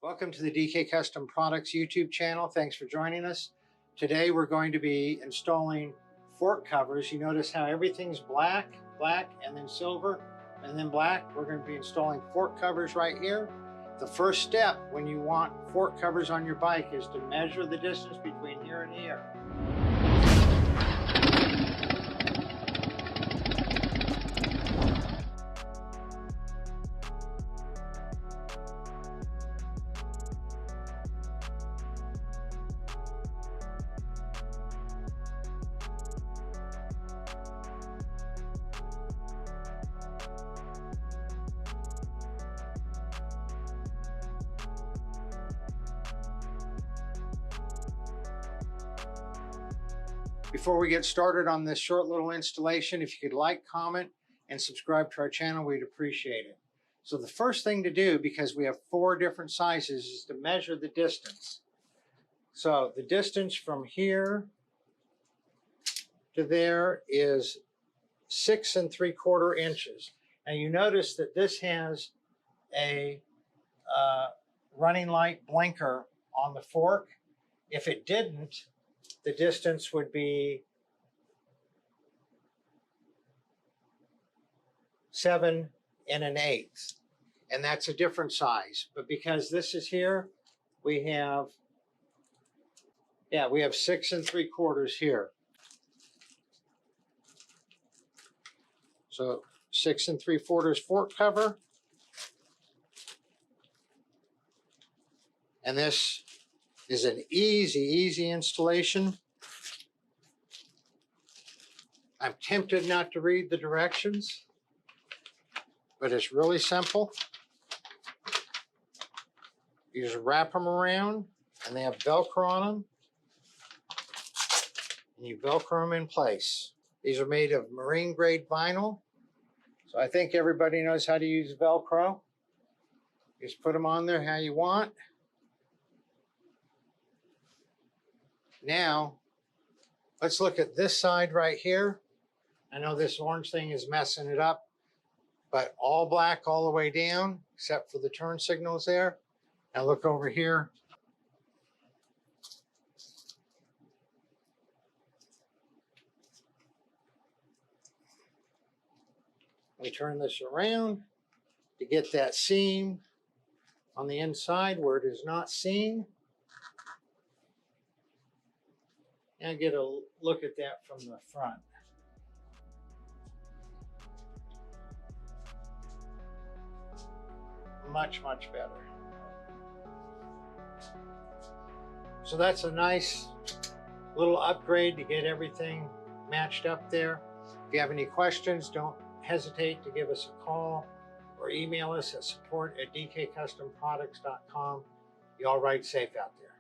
Welcome to the DK Custom Products YouTube channel. Thanks for joining us. Today we're going to be installing fork covers. You notice how everything's black, and then silver, and then black. We're going to be installing fork covers right here. The first step when you want fork covers on your bike is to measure the distance between here and here. Before we get started on this short little installation, if you could like, comment, and subscribe to our channel, we'd appreciate it. So the first thing to do, because we have 4 different sizes, is to measure the distance. So the distance from here to there is 6 3/4 inches. And you notice that this has a running light blinker on the fork. If it didn't, the distance would be 7 1/8, and that's a different size. But because this is here, we have 6 3/4 here. So 6 3/4 fork cover, and this is an easy installation. I'm tempted not to read the directions, but it's really simple. You just wrap them around, and they have Velcro on them, and you Velcro them in place. These are made of marine grade vinyl, so I think everybody knows how to use Velcro. You just put them on there how you want. Now, let's look at this side right here. I know this orange thing is messing it up, but all black all the way down, except for the turn signals there. Now look over here. We turn this around to get that seam on the inside where it is not seen. And get a look at that from the front. Much better. So that's a nice little upgrade to get everything matched up there. If you have any questions, don't hesitate to give us a call or email us at support@dkcustomproducts.com. You all ride safe out there.